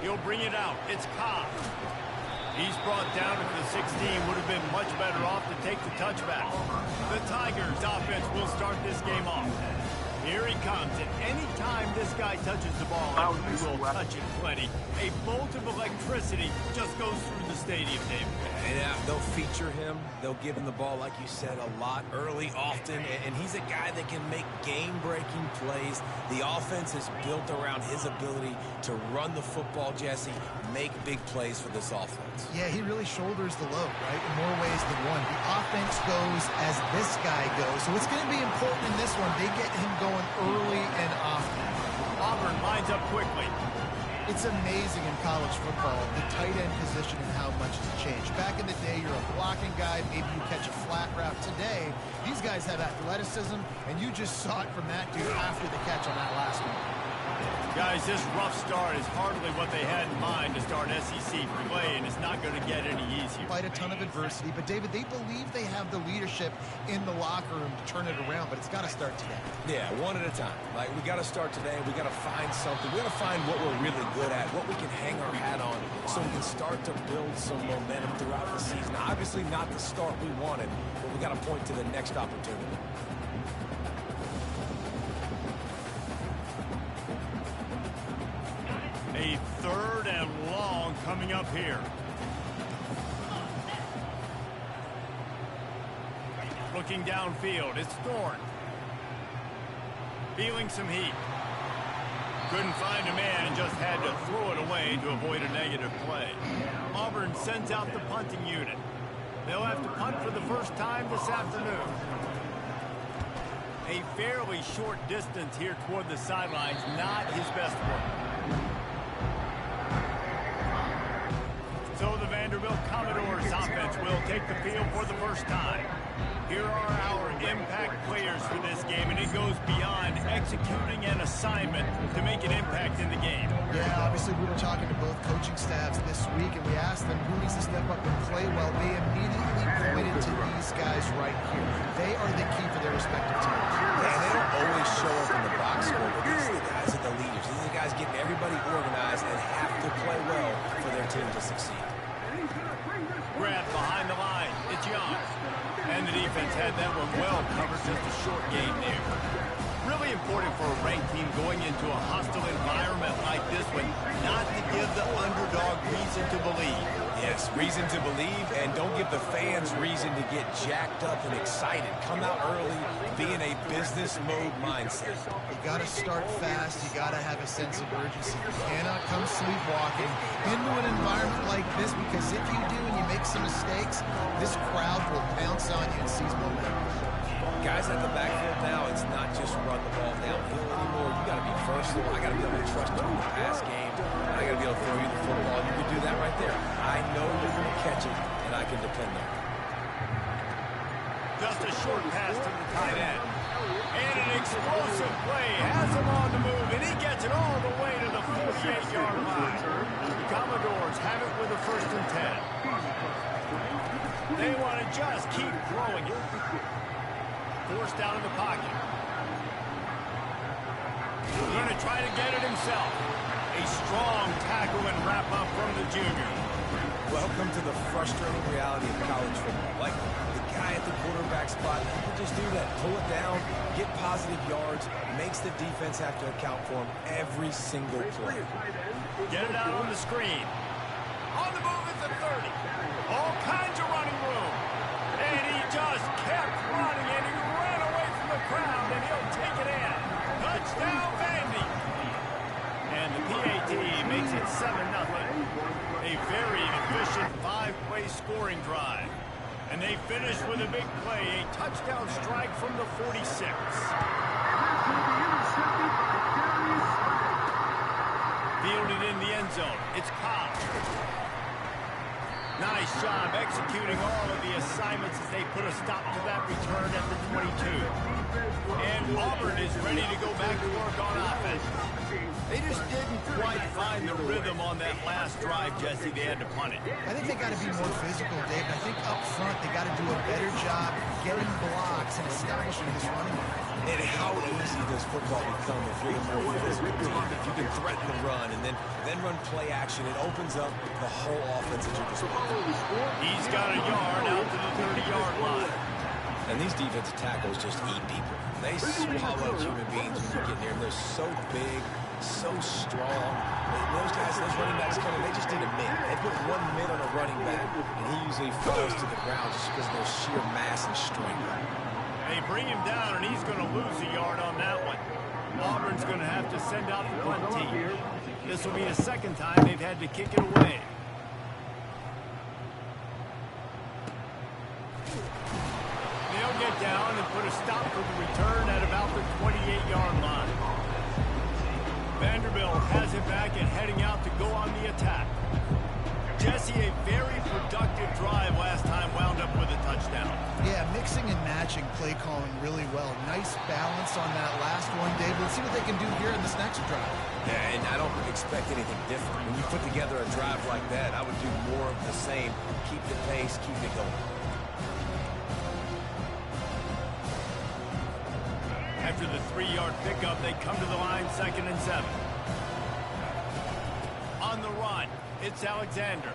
He'll bring it out. It's Cobb. He's brought down at the 16. Would have been much better off to take the touchback. The Tigers offense will start this game off. Here he comes, and any time this guy touches the ball, he will touch it plenty. A bolt of electricity just goes through the stadium, David. And they'll feature him. They'll give him the ball, like you said, a lot, early, often. And he's a guy that can make game-breaking plays. The offense is built around his ability to run the football, Jesse, make big plays for this offense. Yeah, he really shoulders the load, right, in more ways than one. The offense goes as this guy goes. So it's going to be important in this one. They get him going early and often. Auburn lines up quickly. It's amazing in college football, the tight end position and how much has changed. Back in the day, you're a blocking guy, maybe you catch a flat route. Today, these guys have athleticism, and you just saw it from that dude after the catch on that last one. Guys, this rough start is hardly what they had in mind to start SEC play, and it's not going to get any easier. Fight a ton of adversity, but David, they believe they have the leadership in the locker room to turn it around, but it's got to start today. Yeah, one at a time. Like, we got to start today. We got to find something. We got to find what we're really good at, what we can hang our hat on, so we can start to build some momentum throughout the season. Obviously, not the start we wanted, but we got to point to the next opportunity. A 3rd and long coming up here. Looking downfield, it's Thorne. Feeling some heat. Couldn't find a man and just had to throw it away to avoid a negative play. Auburn sends out the punting unit. They'll have to punt for the first time this afternoon. A fairly short distance here toward the sidelines, not his best work. So the Vanderbilt Commodores offense will take the field for the first time. Here are our impact players for this game, and it goes beyond executing an assignment to make an impact in the game. Yeah, obviously we were talking to both coaching staffs this week, and we asked them who needs to step up and play well. They immediately pointed to these guys right here. They are the key for their respective teams. Yeah, they don't always show up in the box score, but these are the guys that are the leaders. These are the guys getting everybody organized and have to play well for their team to succeed. Grab behind the line. It's Young. And the defense had that one well covered, just a short game there. Really important for a ranked team going into a hostile environment like this one, not to give the underdog reason to believe. Yes, reason to believe, and don't give the fans reason to get jacked up and excited. Come out early, be in a business mode mindset. You got to start fast. You got to have a sense of urgency. You cannot come sleepwalking into an environment like this, because if you do and you make some mistakes, this crowd will pounce on you and seize momentum. Guys at the backfield now, it's not just run the ball downhill anymore. You got to be versatile. I got to be able to trust you in the pass game. I got to be able to throw you the football. You can do that right there. I know you're going to catch it, and I can depend on it. Just a short pass to the tight end. And an explosive play has him on the move, and he gets it all the way to the 48-yard line. The Commodores have it with a 1st and 10. They want to just keep throwing it. Forced down in the pocket. Going to try to get it himself. A strong tackle and wrap up from the junior. Welcome to the frustrating reality of college football. Like, the guy at the quarterback spot, he can just do that. Pull it down, get positive yards, makes the defense have to account for him every single play. Get it out on the screen. On the move at the 30. All kinds of running room. And he just kept running, and he ran away from the crowd, and he'll take it in. Touchdown, Vandy. And the PAT makes it 7-0. A very efficient 5-play scoring drive. And they finish with a big play, a touchdown strike from the 46. Fielded in the end zone. It's Cobb. Nice job executing all of the assignments as they put a stop to that return at the 22. And Auburn is ready to go back to work on offense. They just didn't quite find the rhythm on that last drive, Jesse. They had to punt it. I think they got to be more physical, Dave. I think up front they got to do a better job getting blocks and establishing this running game. And how easy does football become if you're the more physical team? If you can threaten the run and then run play action, it opens up the whole offense at your disposal. He's got a yard out to the 30-yard line. And these defensive tackles just eat people. They swallow human beings when you get near them. They're so big, so strong. Those guys, those running backs coming, they just need a mid. They put one mid on a running back, and he usually falls to the ground just because of their sheer mass and strength. They bring him down, and he's going to lose a yard on that one. Auburn's going to have to send out the punt team. This will be the second time they've had to kick it away. They'll get down and put a stop for the return at about the 28-yard line. Vanderbilt has it back and heading out to go on the attack. Jesse, a very productive drive last time wound up with a touchdown. Yeah, mixing and matching play calling really well. Nice balance on that last one, Dave. Let's see what they can do here in this next drive. Yeah, and I don't expect anything different. When you put together a drive like that, I would do more of the same. Keep the pace, keep it going. After the 3-yard pickup, they come to the line 2nd and 7. On the run, it's Alexander.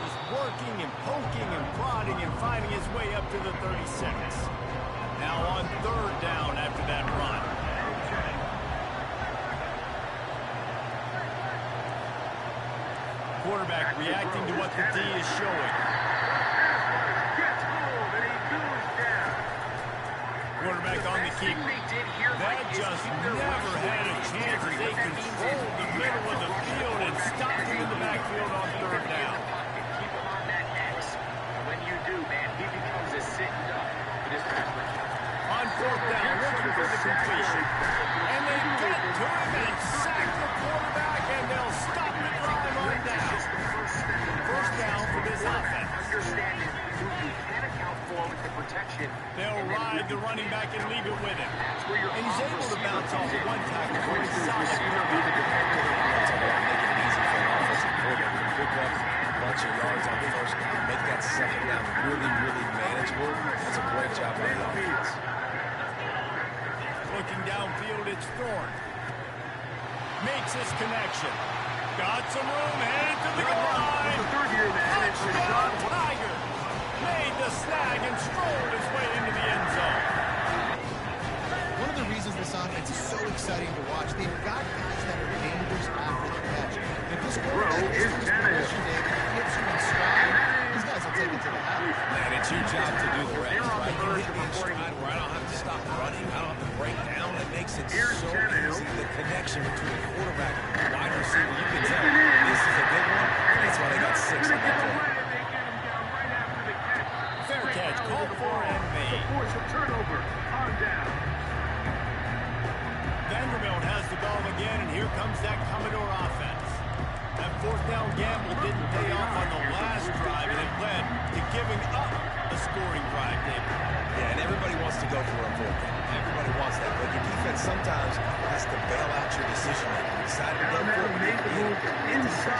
He's working and poking and prodding and finding his way up to the 36. Now on 3rd down after that run. Quarterback reacting to what the D is showing. Quarterback on the keeper. That just never had a chance as they controlled the middle of the field and stopped him in the backfield on 3rd down. Keep him on that X. When you do, man, he becomes a sitting duck. On 4th down, looking for the completion. And they get to him and sack the quarterback, and they'll stop the drive on down. 1st down for this offense. Understanding who you can account for with the protection. They'll ride the running back and leave it with him. And he's able to bounce off one tackle for a solid pickup. Pick up a bunch of yards on 1st down, make that 2nd down really, really manageable. That's a great job by the offense. Looking downfield, it's Thorne. Makes his connection. Got some room, headed to the goal line. Touchdown, Tiger. Made the snag and strolled his way into the end zone. One of the reasons this offense is so exciting to watch, they've got guys that are dangerous after the catch. If this quarterback is position, Dave, hits you in stride, these guys will take it to the house. Man, it's your job to do the rest, right? You hit me in stride where I don't have to stop running, I don't have to break down. It makes it so easy. The connection between the quarterback and wide receiver, you can tell this is a big one, and that's why they got 6 on that play. Fair catch, called for and made. Force a turnover on down. Vanderbilt has the ball again, and here comes that Commodore offense. That 4th down gamble didn't pay off on the last drive, and it led to giving up a scoring drive, David. Yeah, and everybody wants to go for a 4th down. Everybody wants that, but your defense sometimes has to bail out your decision making. You decided to go for it,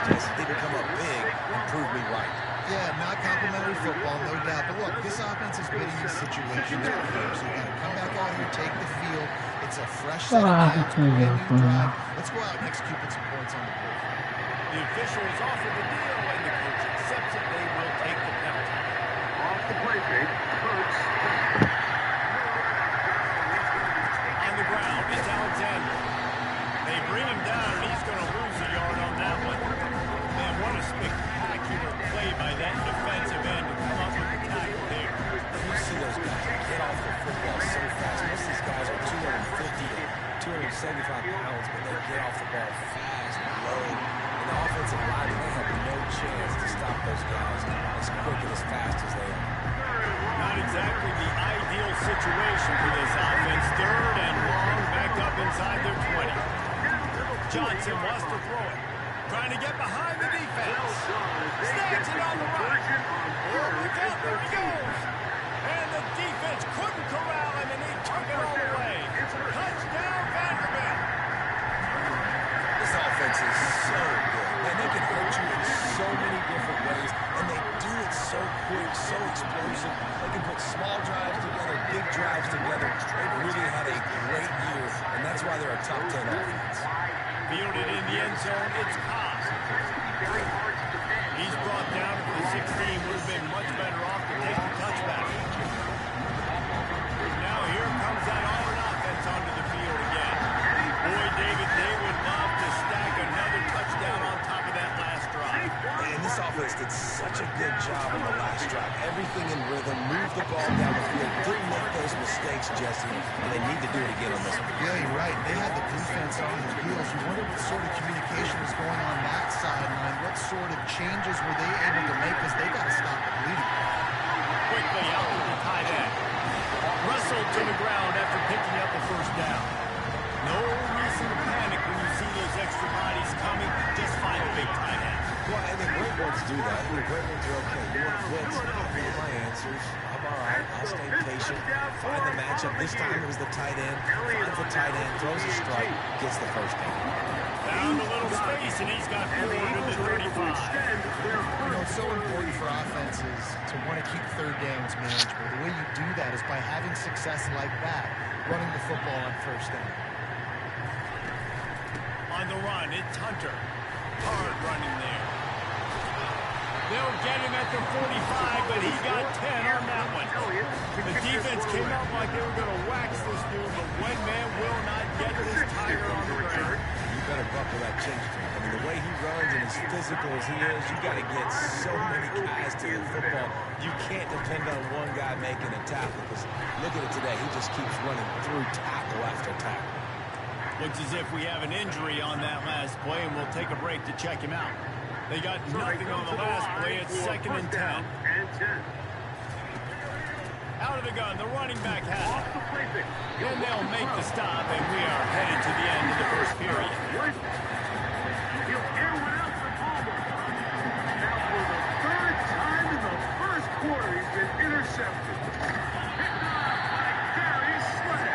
Jesse didn't come up big and prove me right. Yeah, not complimentary football, no doubt. But look, this offense has been in these situations before, so you got to come back out here, take the field. It's a fresh set of hands, brand new drive. Let's go out and execute with some points on the board. The officials offer the deal, and the coach accepts it. They will take the penalty. Off the play fake. Hurts. On the ground, it's Alexander. They bring him down, and he's going to lose a yard on that one. Man, what a spectacular play by that defensive end to come up with the tackle there. You see those guys get off the football so fast. Most of these guys are 250 to 275 pounds, but they get off the ball fast, low. And the offensive line, they have no chance to stop those guys as quick and as fast as they are. Not exactly the ideal situation for this offense. 3rd and long, back up inside their 20. Johnson wants to throw it. Trying to get behind the defense. Snags it on the right. Oh, look out, there he goes. And the defense couldn't corral him, and he took it all the way. Touchdown, Vanderbilt. This offense is so good. And they can hurt you in so many different ways, and they do it so quick, so explosive. They can put small drives together, big drives together. They've really had a great year, and that's why they're a top 10 offense. Fielded in the end zone, it's Cobb. He's brought down at the 16. Would have been much better off to take the touchback. Now here comes that Auburn offense onto the field again. Boy, David, they would love to stack another touchdown on top of that last drive. And this offense did such a good job on the last drive. Everything in rhythm, moved the ball down the field, didn't make those mistakes, Jesse, and they need to do it again on this one. Yeah, you're right. They had the defense on their heels. You wonder what sort of communication was going on that sideline. What sort of changes were they able to make because they got to stop the bleeding. Quickly out to the tight end. Russell to the ground after picking up the first down. No reason to panic when you see those extra bodies coming. Just find a big tight end. Well, and the great ones do that. The great ones are okay. You want to blitz? Give my answers. I'm all right. I'll stay patient. Find the matchup. This time it was the tight end. Finds the tight end, throws a strike, gets the first down. Found a little space, and he's got 4 to the 35. You know, it's so important for offenses to want to keep third downs manageable. The way you do that is by having success like that, running the football on first down. On the run, it's Hunter. Hard running there. They'll get him at the 45, but he got 10 on that one. The defense came out like they were going to wax this dude, but one man will not get this Tiger on the ground. You better buckle that chin strap. I mean, the way he runs and as physical as he is, you got to get so many guys to the football. You can't depend on one guy making a tackle because look at it today. He just keeps running through tackle after tackle. Looks as if we have an injury on that last play, and we'll take a break to check him out. They got nothing on the last play. It's 2nd and 10. Out of the gun, the running back has it. And they'll make the stop, and we are headed to the end of the first period. He'll air one out for Auburn. Now for the 3rd time in the first quarter, he's been intercepted. Picked off by Darius Slay.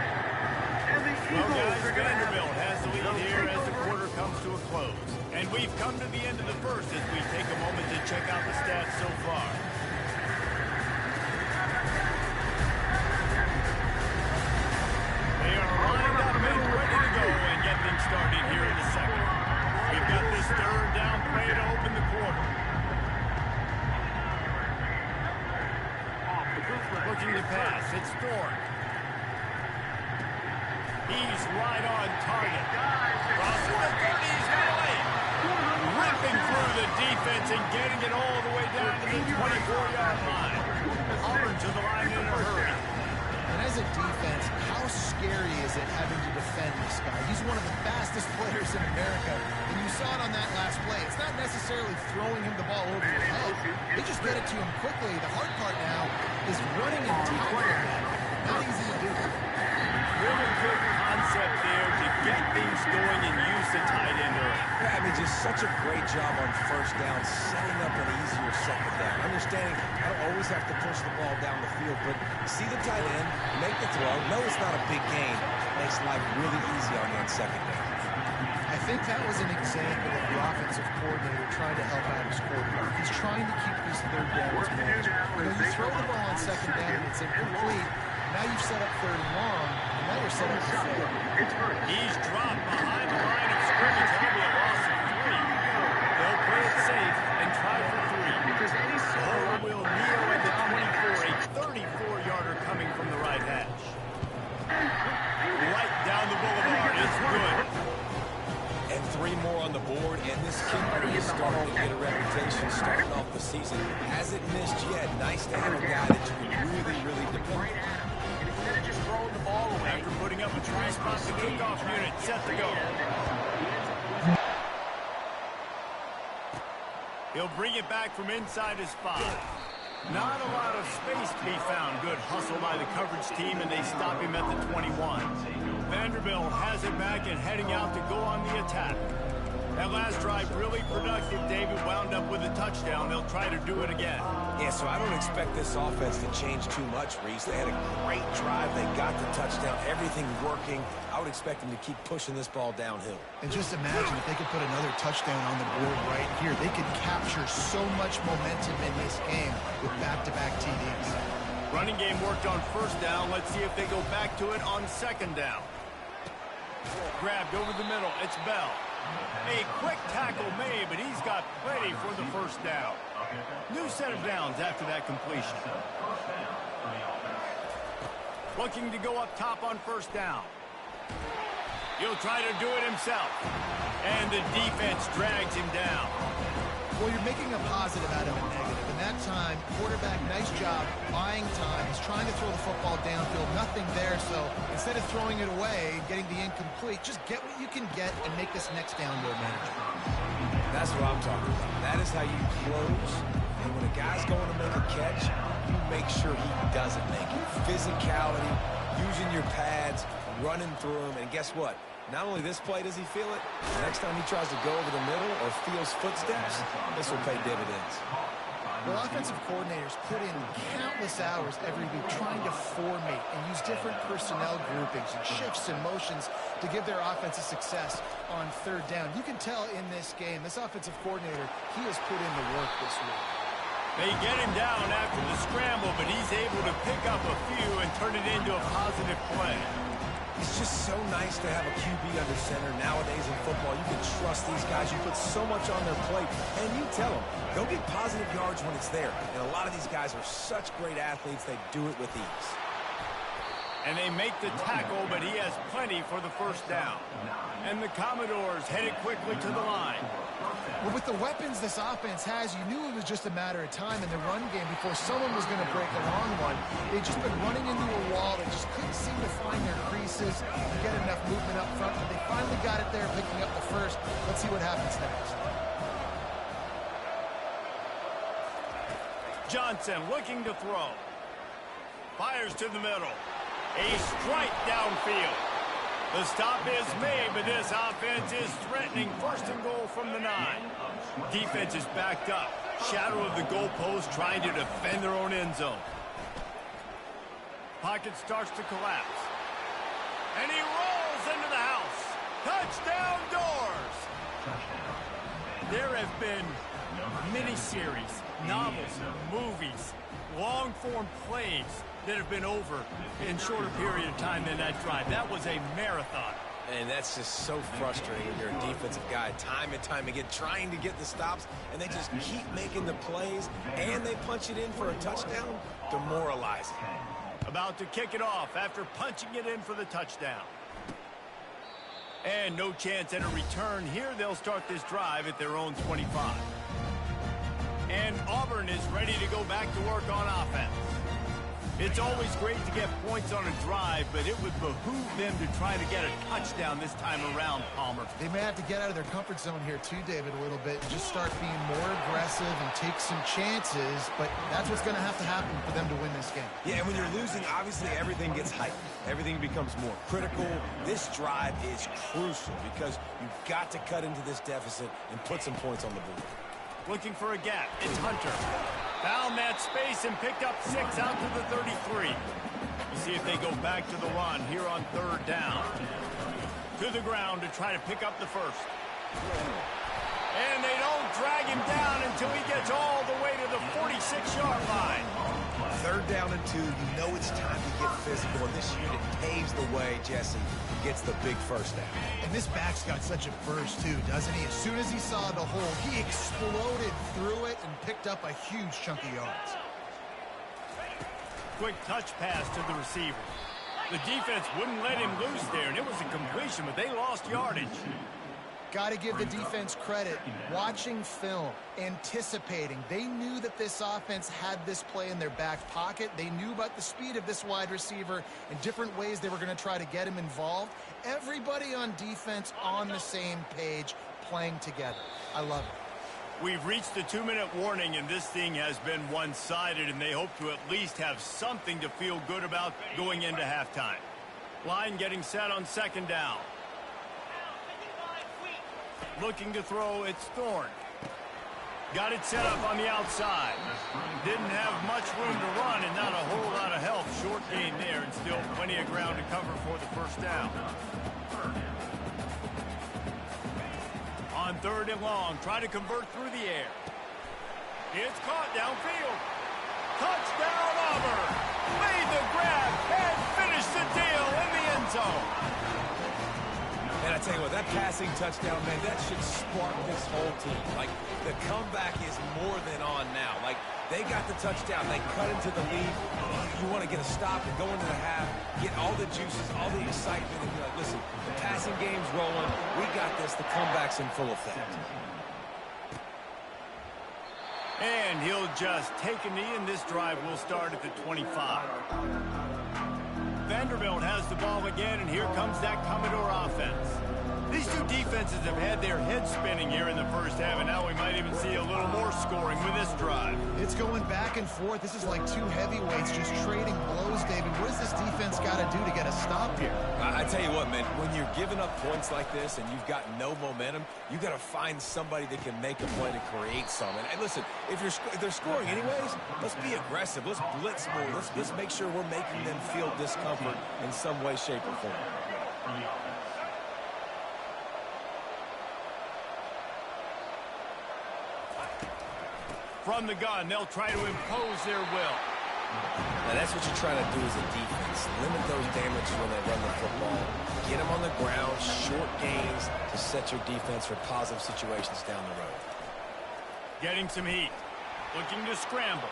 And the Eagles are going to Vanderbilt has the lead here as the quarter comes to a close. And we've come to the end of the first as we take a moment to check out the stats so far. They are lined up and ready to go and get things started here in the second. We've got this 3rd down play to open the quarter. Looking to pass, it's Ford. He's right on target. Crossing the 30, he's got a lane. Ripping through the defense and getting it all the way down to the 24-yard line. Auburn to the line in a hurry. And as a defense, how scary is it having to defend this guy? He's one of the fastest players in America, and you saw it on that last play. It's not necessarily throwing him the ball over your head. They just get it to him quickly. The hard part now is running and tackling that. Not easy to do. Really good concept there to get things going and use the tight end early. Yeah, I mean, just such a great job on first down, setting up an easier second down. Understanding I don't always have to push the ball down the field, but see the tight end, make the throw. No, it's not a big gain. Makes life really easy on you on second down. I think that was an example of the offensive coordinator trying to help out his quarterback. He's trying to keep these third downs manageable. You know, you throw the ball on second down and it's incomplete. Now you've set up 3rd and long, and now you're set up for 4. He's dropped behind the line of scrimmage. That'll be a loss of 3. They'll play it safe and try for 3. Auburn will kneel at the 24, a 34-yarder coming from the right hash. Right down the boulevard. It's good. And 3 more on the board, and this kicker is starting to get a reputation starting off the season. Hasn't missed yet. Nice to have a guy that you can really depend on. Instead of just throwing the ball away. After putting up a try spot, the kickoff unit set to go. He'll bring it back from inside his 5. Not a lot of space to be found. Good hustle by the coverage team, and they stop him at the 21. Vanderbilt has it back and heading out to go on the attack. That last drive really productive. David wound up with a touchdown. They'll try to do it again. Yeah, so I don't expect this offense to change too much, Reese. They had a great drive. They got the touchdown. Everything working. I would expect them to keep pushing this ball downhill. And just imagine if they could put another touchdown on the board right here. They could capture so much momentum in this game with back-to-back TDs. Running game worked on first down. Let's see if they go back to it on second down. Grabbed over the middle. It's Bell. A quick tackle made, but he's got plenty for the first down. New set of downs after that completion. Looking to go up top on first down. He'll try to do it himself. And the defense drags him down. Well, you're making a positive out of a negative. And that time, quarterback, nice job, buying time. He's trying to throw the football downfield. Nothing there, so instead of throwing it away and getting the incomplete, just get what you can get and make this next down more manageable. That's what I'm talking about. That is how you close. And when a guy's going to make a catch, you make sure he doesn't make it. Physicality, using your pads, running through him. And guess what? Not only this play does he feel it, the next time he tries to go over the middle or feels footsteps, this will pay dividends. Well, offensive coordinators put in countless hours every week trying to formate and use different personnel groupings and shifts and motions to give their offense a success on third down. You can tell in this game, this offensive coordinator, he has put in the work this week. They get him down after the scramble, but he's able to pick up a few and turn it into a positive play. It's just so nice to have a QB under center nowadays in football. You can trust these guys. You put so much on their plate, and you tell them they'll get positive yards when it's there. And a lot of these guys are such great athletes, they do it with ease. And they make the tackle, but he has plenty for the first down. And the Commodores headed quickly to the line. Well, with the weapons this offense has, you knew it was just a matter of time in the run game before someone was going to break a long one. They'd just been running into a wall. They just couldn't seem to find their creases and get enough movement up front. But they finally got it there, picking up the first. Let's see what happens next. Johnson looking to throw. Fires to the middle. A strike downfield. The stop is made, but this offense is threatening first and goal from the 9. Defense is backed up. Shadow of the goalpost trying to defend their own end zone. Pocket starts to collapse. And he rolls into the house. Touchdown Doors! There have been miniseries, novels, movies, long-form plays that have been over in shorter period of time than that drive. That was a marathon. And that's just so frustrating when you're a defensive guy, time and time again, trying to get the stops, and they just keep making the plays, and they punch it in for a touchdown. Demoralizing. About to kick it off after punching it in for the touchdown. And no chance at a return here. They'll start this drive at their own 25. And Auburn is ready to go back to work on offense. It's always great to get points on a drive, but it would behoove them to try to get a touchdown this time around, Palmer. They may have to get out of their comfort zone here too, David, a little bit, and just start being more aggressive and take some chances, but that's what's going to have to happen for them to win this game. Yeah, and when you're losing, obviously everything gets heightened. Everything becomes more critical. This drive is crucial because you've got to cut into this deficit and put some points on the board. Looking for a gap. It's Hunter. Found that space and picked up 6 out to the 33. We'll see if they go back to the run here on third down. To the ground to try to pick up the first. And they don't drag him down until he gets all the way to the 46-yard line. Third down and 2, you know it's time to get physical, and this unit paves the way, Jesse, gets the big first down. And this back's got such a burst too, doesn't he? As soon as he saw the hole, he exploded through it and picked up a huge chunk of yards. Quick touch pass to the receiver. The defense wouldn't let him loose there, and it was a completion, but they lost yardage. Got to give the defense credit. Watching film, anticipating. They knew that this offense had this play in their back pocket. They knew about the speed of this wide receiver and different ways they were going to try to get him involved. Everybody on defense on the same page, playing together. I love it. We've reached the 2-minute warning, and this thing has been one-sided, and they hope to at least have something to feel good about going into halftime. Line getting set on second down. Looking to throw, it's Thorne. Got it set up on the outside. Didn't have much room to run and not a whole lot of help. Short gain there and still plenty of ground to cover for the first down. On 3rd and long, try to convert through the air. It's caught downfield. Touchdown, Auburn. Made the grab and finished the deal in the end zone. And I tell you what, that passing touchdown, man, that should spark this whole team. Like, the comeback is more than on now. Like, they got the touchdown. They cut into the lead. You want to get a stop and go into the half, get all the juices, all the excitement, and be like, listen, the passing game's rolling. We got this. The comeback's in full effect. And he'll just take a knee, and this drive will start at the 25. Vanderbilt has the ball again, and here comes that Commodore offense. These two defenses have had their heads spinning here in the first half, and now we might even see a little more scoring with this drive. It's going back and forth. This is like two heavyweights just trading blows, David. What does this defense got to do to get a stop here? I tell you what, man, when you're giving up points like this and you've got no momentum, you got to find somebody that can make a play to create some. And listen, if they're scoring anyways, let's be aggressive. Let's blitz more. Let's make sure we're making them feel discomfort in some way, shape, or form. From the gun, they'll try to impose their will. Now, that's what you're trying to do as a defense. Limit those damages when they run the football. Get them on the ground, short gains to set your defense for positive situations down the road. Getting some heat. Looking to scramble.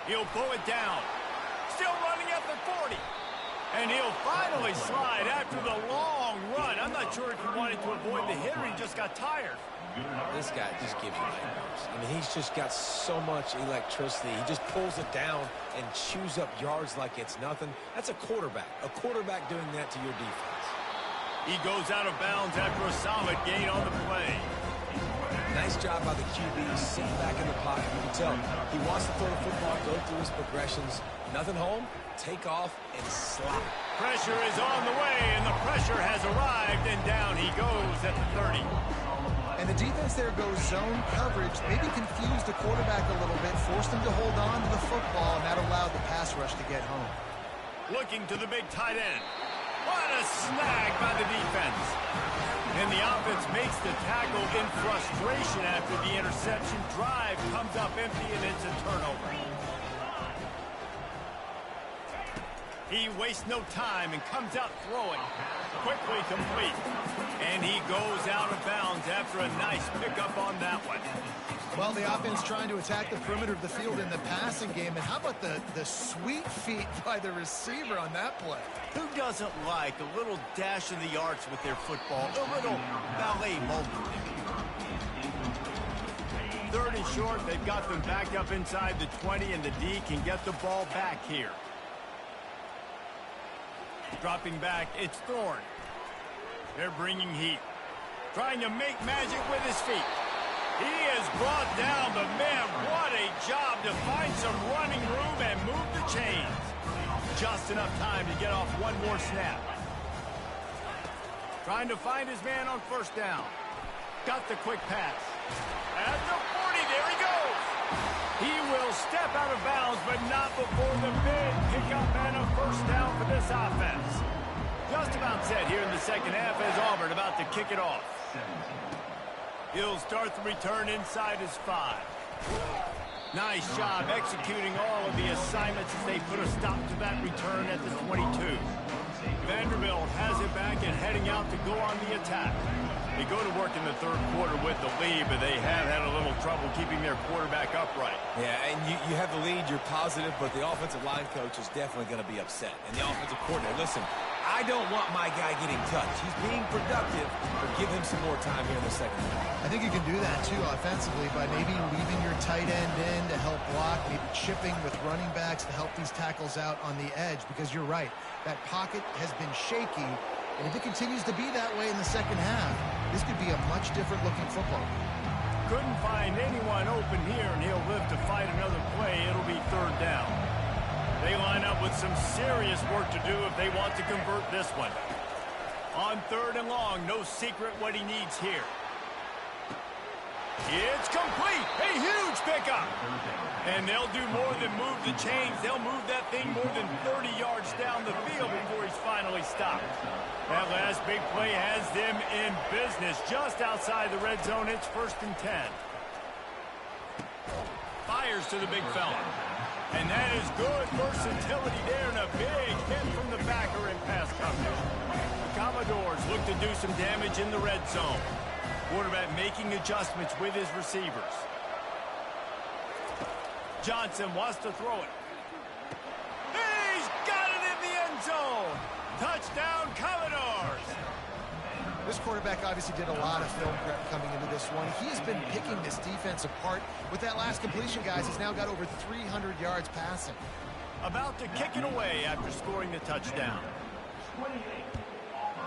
He'll pull it down. Still running at the 40. And he'll finally slide after the long run. I'm not sure if he wanted to avoid the hit or he just got tired. This guy just gives you nightmares. I mean, he's just got so much electricity. He just pulls it down and chews up yards like it's nothing. That's a quarterback. A quarterback doing that to your defense. He goes out of bounds after a solid gain on the play. Nice job by the QB, sitting back in the pocket. You can tell he wants to throw the football, go through his progressions. Nothing home, take off, and slide. Pressure is on the way, and the pressure has arrived, and down he goes at the 30. And the defense there goes zone coverage, maybe confused the quarterback a little bit, forced him to hold on to the football, and that allowed the pass rush to get home. Looking to the big tight end. What a snag by the defense. And the offense makes the tackle in frustration after the interception. Drive comes up empty, and it's a turnover. He wastes no time and comes out throwing. Quickly complete. And he goes out of bounds after a nice pickup on that one. Well, the offense trying to attack the perimeter of the field in the passing game. And how about the sweet feet by the receiver on that play? Who doesn't like a little dash of the arts with their football? A little ballet moment. 3rd and short, they've got them backed up inside the 20, and the D can get the ball back here. Dropping back, it's Thorne. They're bringing heat. Trying to make magic with his feet. He has brought down the man. What a job to find some running room and move the chains. Just enough time to get off one more snap. Trying to find his man on 1st down. Got the quick pass. At the 40, there he goes. He will step out of bounds, but not before the big pickup and a 1st down for this offense. Just about set here in the second half as Auburn about to kick it off. He'll start the return inside his 5. Nice job executing all of the assignments as they put a stop to that return at the 22. Vanderbilt has it back and heading out to go on the attack. They go to work in the 3rd quarter with the lead, but they have had a little trouble keeping their quarterback upright. Yeah, and you have the lead, you're positive, but the offensive line coach is definitely going to be upset. And the offensive coordinator, listen, I don't want my guy getting touched. He's being productive, but give him some more time here in the second half. I think you can do that, too, offensively, by maybe leaving your tight end in to help block, maybe chipping with running backs to help these tackles out on the edge, because you're right. That pocket has been shaky, and if it continues to be that way in the second half, this could be a much different-looking football. Couldn't find anyone open here, and he'll live to fight another play. It'll be 3rd down. They line up with some serious work to do if they want to convert this one. On 3rd and long, no secret what he needs here. It's complete. A huge pickup. And they'll do more than move the chains. They'll move that thing more than 30 yards down the field before he's finally stopped. That last big play has them in business just outside the red zone. It's 1st and 10. Fires to the big fella. And that is good versatility there, and a big hit from the backer in pass coverage. The Commodores look to do some damage in the red zone. Quarterback making adjustments with his receivers. Johnson wants to throw it. He's got it in the end zone. Touchdown, Commodores. This quarterback obviously did a lot of film prep coming into this one. He's been picking this defense apart. With that last completion, guys, he's now got over 300 yards passing. About to kick it away after scoring the touchdown. 28, Auburn,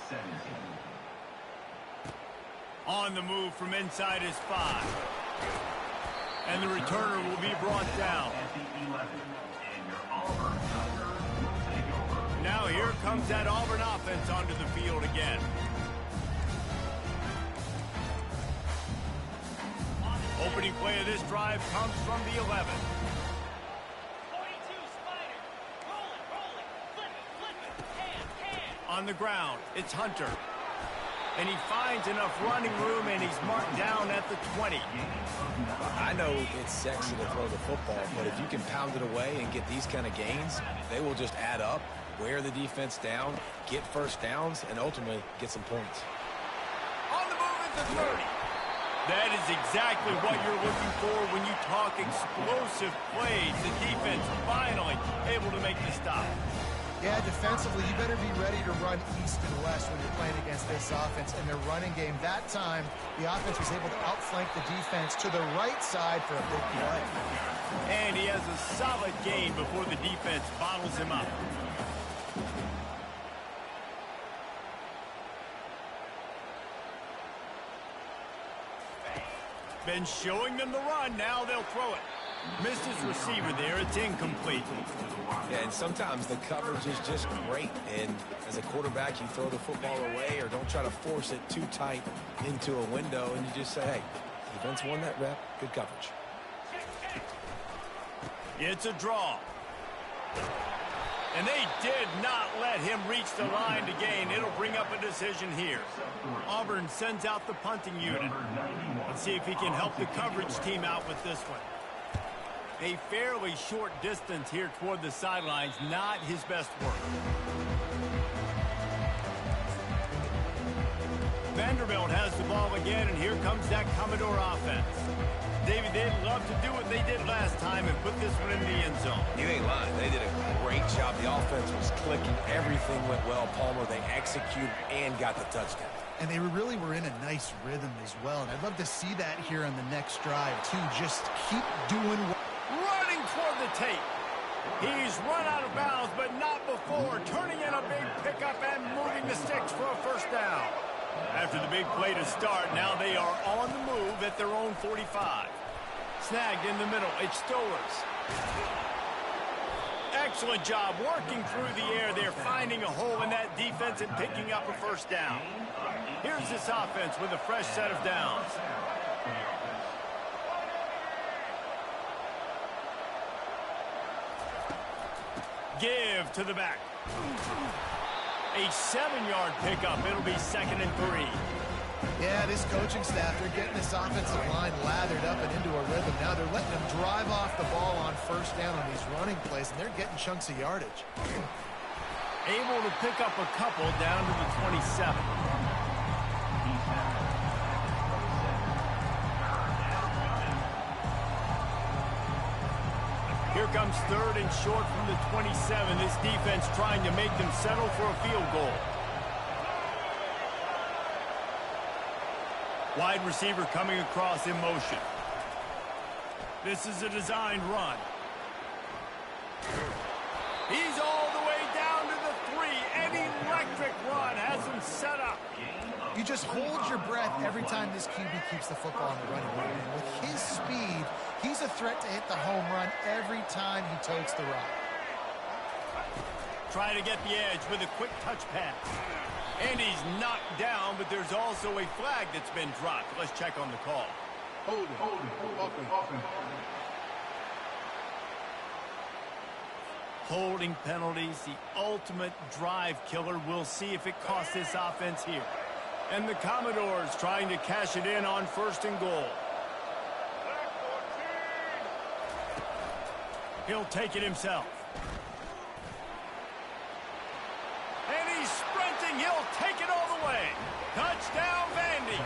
17. On the move from inside his 5. And the returner will be brought down. At the 11, and your Auburn Tigers will take over. Now here comes that Auburn offense onto the field again. Opening play of this drive comes from the 11. 42 Spider. Rolling, flip it, On the ground, it's Hunter. And he finds enough running room, and he's marked down at the 20. I know it's sexy to throw the football, but if you can pound it away and get these kind of gains, they will just add up, wear the defense down, get first downs, and ultimately get some points. On the move at the 30. That is exactly what you're looking for when you talk explosive plays. The defense finally able to make the stop. Yeah, defensively, you better be ready to run east and west when you're playing against this offense and their running game. That time, the offense was able to outflank the defense to the right side for a big play. And he has a solid gain before the defense bottles him up. Been showing them the run. Now they'll throw it. Missed his receiver there. It's incomplete. Yeah, and sometimes the coverage is just great. And as a quarterback, you throw the football away or don't try to force it too tight into a window, and you just say, hey, defense won that rep. Good coverage. It's a draw. And they did not let him reach the line to gain. It'll bring up a decision here. Auburn sends out the punting unit. Let's see if he can help the coverage team out with this one. A fairly short distance here toward the sidelines, not his best work. Vanderbilt has the ball again, and here comes that Commodore offense. David, they'd love to do what they did last time and put this one in the end zone. You ain't lying. They did a great job. The offense was clicking. Everything went well. Palmer, they executed and got the touchdown. And they really were in a nice rhythm as well. And I'd love to see that here on the next drive, too. Just keep doing what... Running toward the tape. He's run out of bounds, but not before. Turning in a big pickup and moving the sticks for a first down. After the big play to start, now they are on the move at their own 45. Snagged in the middle. It's Stowers. Excellent job working through the air there, finding a hole in that defense and picking up a first down. Here's this offense with a fresh set of downs. Give to the back. A 7-yard pickup. It'll be 2nd and 3. Yeah, this coaching staff, they're getting this offensive line lathered up and into a rhythm. Now they're letting them drive off the ball on first down on these running plays, and they're getting chunks of yardage. Able to pick up a couple down to the 27. Here comes 3rd and short from the 27. This defense trying to make them settle for a field goal. Wide receiver coming across in motion. This is a designed run. He's all the way down to the 3. An electric run has him set up. You just hold your breath every time this QB keeps the football in the running game. And with his speed, he's a threat to hit the home run every time he totes the rock. Try to get the edge with a quick touch pass. And he's knocked down, but there's also a flag that's been dropped. Let's check on the call. Hold it. Holding penalties, the ultimate drive killer. We'll see if it costs this offense here. And the Commodores trying to cash it in on 1st and goal. He'll take it himself. And he's sprinting. He'll take it all the way. Touchdown, Vandy.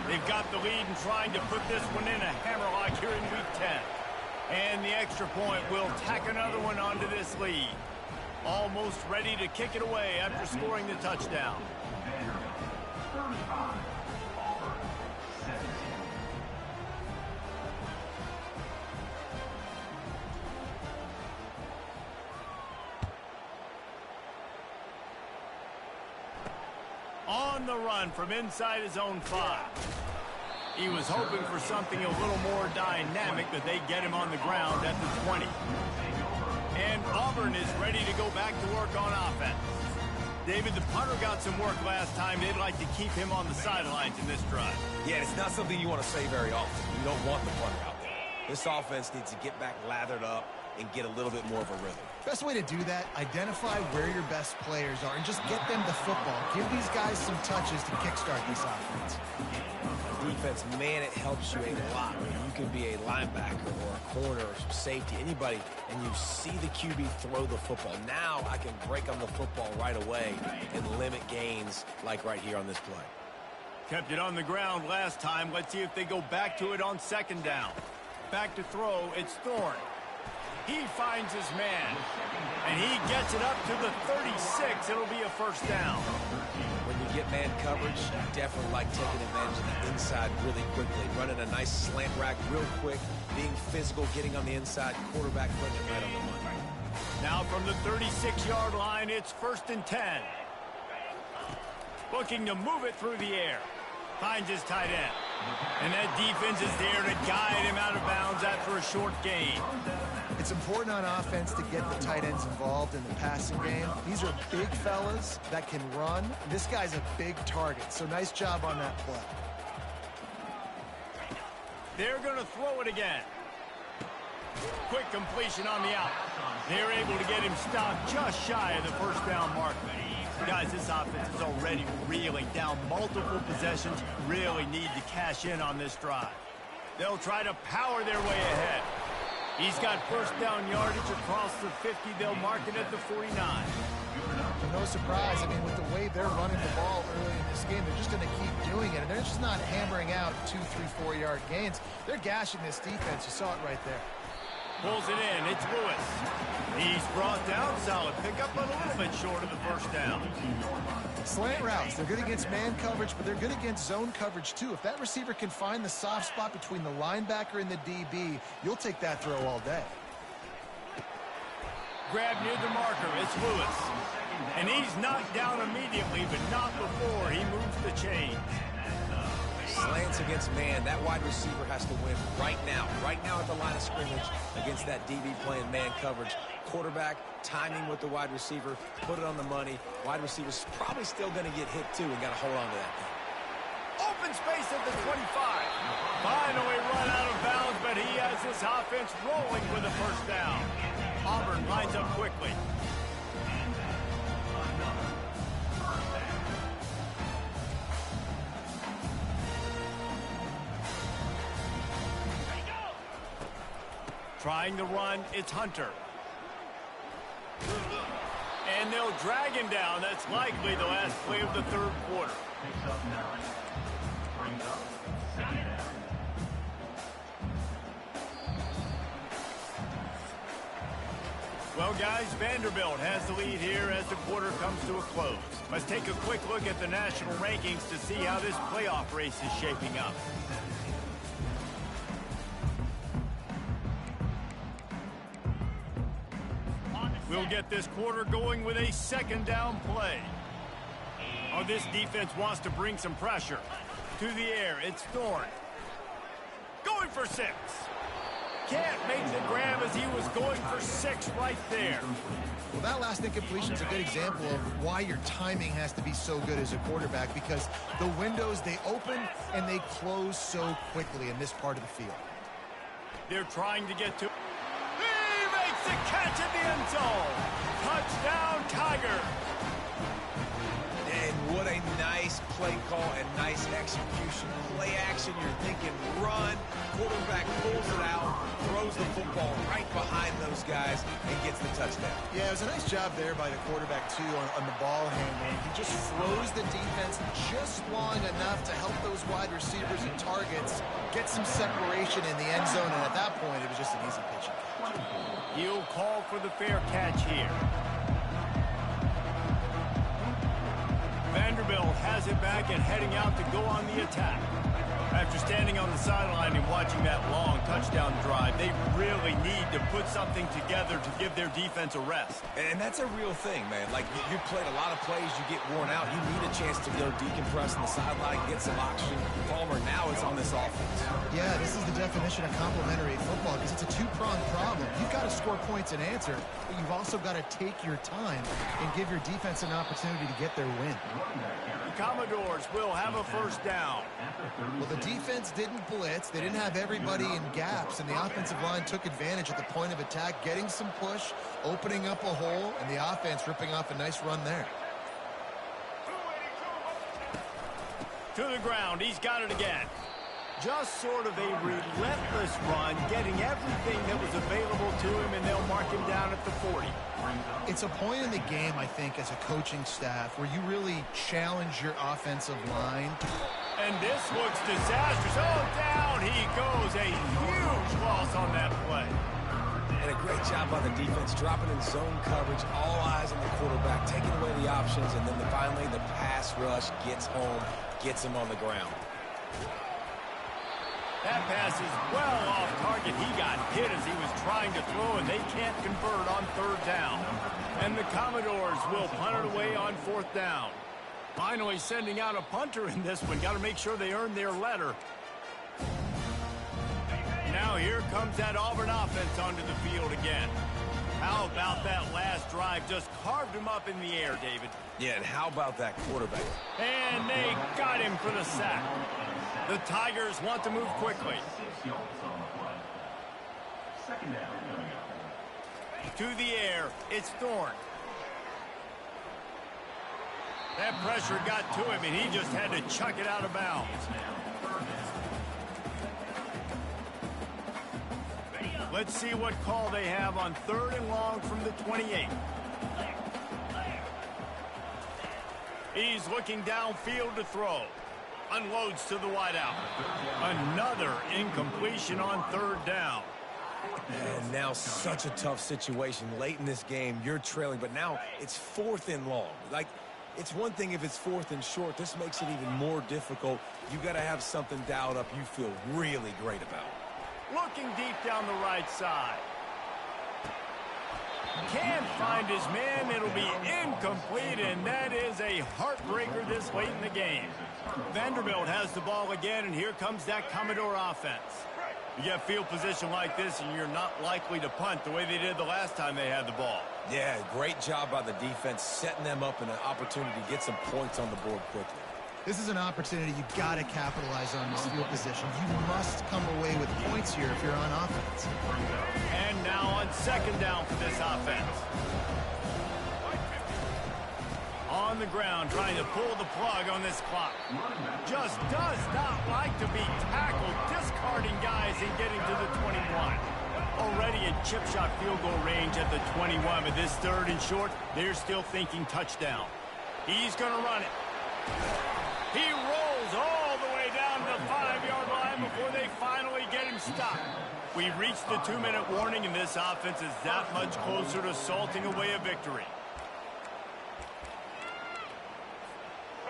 They've got the lead and trying to put this one in a hammerlock here in Week 10. And the extra point will tack another one onto this lead. Almost ready to kick it away after scoring the touchdown. On the run from inside his own 5. He was hoping for something a little more dynamic, but they get him on the ground at the 20. And Auburn is ready to go back to work on offense. David, the punter got some work last time. They'd like to keep him on the sidelines in this drive. Yeah, it's not something you want to say very often. You don't want the punter out there. This offense needs to get back lathered up and get a little bit more of a rhythm. Best way to do that, identify where your best players are and just get them the football. Give these guys some touches to kickstart this offense. Defense, man, it helps you a lot when you can be a linebacker or a corner or some safety, anybody, and you see the QB throw the football. Now I can break on the football right away and limit gains like right here on this play. Kept it on the ground last time. Let's see if they go back to it on 2nd down. Back to throw, it's Thorne. He finds his man, and he gets it up to the 36. It'll be a 1st down. When you get man coverage, you definitely like taking advantage of the inside really quickly. Running a nice slant rack real quick, being physical, getting on the inside, quarterback putting it right on the money. Now from the 36-yard line, it's 1st and 10. Looking to move it through the air. Finds his tight end. And that defense is there to guide him out of bounds after a short gain. It's important on offense to get the tight ends involved in the passing game. These are big fellas that can run. This guy's a big target, so nice job on that play. They're going to throw it again. Quick completion on the out. They're able to get him stopped just shy of the 1st down marker. Guys, this offense is already reeling down multiple possessions. Really need to cash in on this drive. They'll try to power their way ahead. He's got 1st down yardage across the 50. They'll mark it at the 49. No surprise. I mean, with the way they're running the ball early in this game, they're just going to keep doing it. And they're just not hammering out 2, 3, 4-yard gains. They're gashing this defense. You saw it right there. Pulls it in. It's Lewis. He's brought down. Solid pickup, but a little bit short of the 1st down. Slant routes. They're good against man coverage, but they're good against zone coverage, too. If that receiver can find the soft spot between the linebacker and the DB, you'll take that throw all day. Grab near the marker. It's Lewis. And he's knocked down immediately, but not before he moves the chains. Slants against man. That wide receiver has to win right now at the line of scrimmage against that DB playing man coverage. Quarterback, timing with the wide receiver, put it on the money. Wide receiver's probably still going to get hit, too, and got to hold on to that thing. Open space at the 25. Finally run out of bounds, but he has this offense rolling with a 1st down. Auburn lines up quickly. Trying to run, it's Hunter. And they'll drag him down. That's likely the last play of the 3rd quarter. Well, guys, Vanderbilt has the lead here as the quarter comes to a close. Let's take a quick look at the national rankings to see how this playoff race is shaping up. We'll get this quarter going with a 2nd down play. Oh, this defense wants to bring some pressure. To the air, it's Thorne. Going for 6. can't make the grab as he was going for 6 right there. Well, that last incompletion is a good example of why your timing has to be so good as a quarterback, because the windows, they open and they close so quickly in this part of the field. They're trying to get to... He makes the catch in the end zone. Touchdown, Tiger. And what a nice play call and nice execution. Play action, you're thinking run. Quarterback pulls it out, throws the football right behind those guys, and gets the touchdown. Yeah, it was a nice job there by the quarterback, too, on the ball handling. He just froze the defense just long enough to help those wide receivers and targets get some separation in the end zone, and at that point, it was just an easy pitch and catch. He'll call for the fair catch here. Vanderbilt has it back and heading out to go on the attack. After standing on the sideline and watching that long touchdown drive, they really need to put something together to give their defense a rest. And that's a real thing, man. Like, you played a lot of plays, you get worn out. You need a chance to go decompress on the sideline, get some oxygen. Palmer now is on this offense. Yeah, this is the definition of complementary football, because it's a two-pronged problem. You've got to score points and answer, but you've also got to take your time and give your defense an opportunity to get their win. The Commodores will have a first down. Well, the defense didn't blitz. They didn't have everybody in gaps, and the offensive line took advantage at the point of attack, getting some push, opening up a hole, and the offense ripping off a nice run there. To the ground. He's got it again. Just sort of a relentless run, getting everything that was available to him, and they'll mark him down at the 40. It's a point in the game, I think, as a coaching staff, where you really challenge your offensive line. And this looks disastrous. Oh, down he goes. A huge loss on that play. And a great job by the defense, dropping in zone coverage, all eyes on the quarterback, taking away the options, and then finally the pass rush gets home, gets him on the ground. That pass is well off target. He got hit as he was trying to throw, and they can't convert on 3rd down. And the Commodores will punt it away on 4th down. Finally sending out a punter in this one. Got to make sure they earn their letter. Now here comes that Auburn offense onto the field again. How about that last drive? Just carved him up in the air, David. Yeah, and how about that quarterback? And they got him for the sack. The Tigers want to move quickly. To the air, it's Thorne. That pressure got to him, and he just had to chuck it out of bounds. Let's see what call they have on 3rd and long from the 28. He's looking downfield to throw. Unloads to the wideout. Another incompletion on 3rd down. And now such a tough situation. Late in this game, you're trailing, but now it's 4th and long. Like, it's one thing if it's 4th and short. This makes it even more difficult. You got to have something dialed up you feel really great about. Looking deep down the right side. Can't find his man. It'll be incomplete, and that is a heartbreaker this late in the game. Vanderbilt has the ball again, and here comes that Commodore offense. You get field position like this, and you're not likely to punt the way they did the last time they had the ball. Yeah, great job by the defense, setting them up in an opportunity to get some points on the board quickly. This is an opportunity you've got to capitalize on this field position. You must come away with points here if you're on offense. And now on 2nd down for this offense. On the ground, trying to pull the plug on this clock. Just does not like to be tackled, discarding guys and getting to the 21. Already in chip shot field goal range at the 21, but this 3rd and short, they're still thinking touchdown. He's going to run it. He rolls all the way down to the 5-yard line before they finally get him stopped. We've reached the 2-minute warning, and this offense is that much closer to salting away a victory.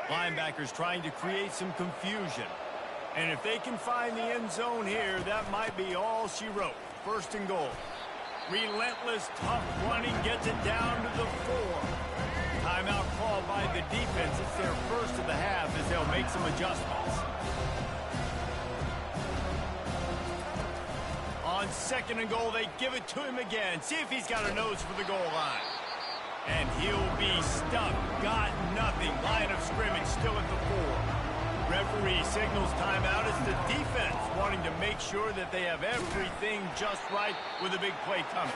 Linebackers trying to create some confusion. And if they can find the end zone here, that might be all she wrote. 1st and goal. Relentless, tough running gets it down to the 4. Timeout called by the defense. It's their first of the half as they'll make some adjustments. On second and goal. They give it to him again. See if he's got a nose for the goal line. And he'll be stuck. Got nothing. Line of scrimmage still at the 4. Referee signals timeout as the defense wanting to make sure that they have everything just right with a big play coming.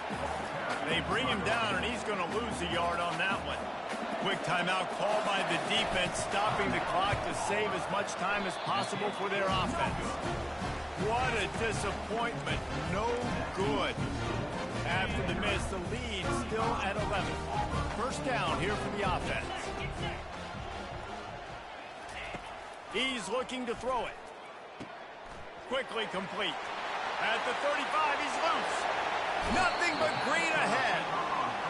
They bring him down, and he's going to lose a yard on that one. Quick timeout called by the defense, stopping the clock to save as much time as possible for their offense. What a disappointment. No good. After the miss, the lead still at 11. First down here for the offense. He's looking to throw it. Quickly complete. At the 35, he's loose. Nothing but green ahead.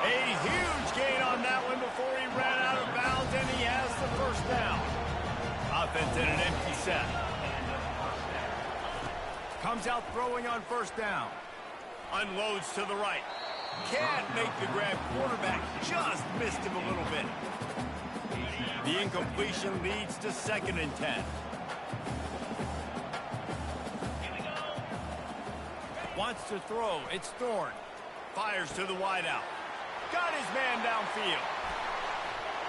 A huge gain on that one before he ran out of bounds, and he has the first down. Offense in an empty set. Comes out throwing on first down. Unloads to the right. Can't make the grab. Quarterback just missed him a little bit. The incompletion leads to 2nd and 10. Wants to throw. It's Thorne. Fires to the wideout. Got his man downfield.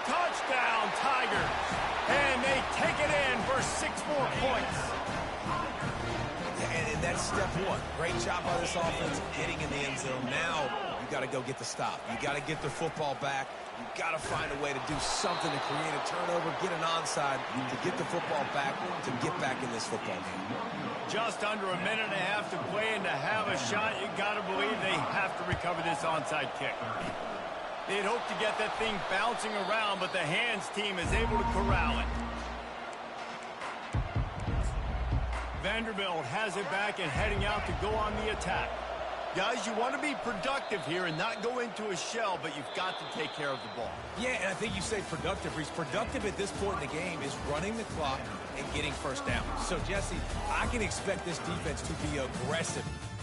Touchdown, Tigers. And they take it in for 6 more points. And that's step 1. Great job by this offense getting in the end zone. Now you got to go get the stop. You got to get the football back. You got to find a way to do something to create a turnover, get an onside, to get the football back, to get back in this football game. Just under a minute and a half to play, and to have a shot, you got to believe they have to recover this onside kick. They'd hoped to get that thing bouncing around, but the hands team is able to corral it. Vanderbilt has it back and heading out to go on the attack. Guys, you want to be productive here and not go into a shell, but you've got to take care of the ball. Yeah, and I think you say productive. He's productive at this point in the game is running the clock and getting first down. So, Jesse, I can expect this defense to be aggressive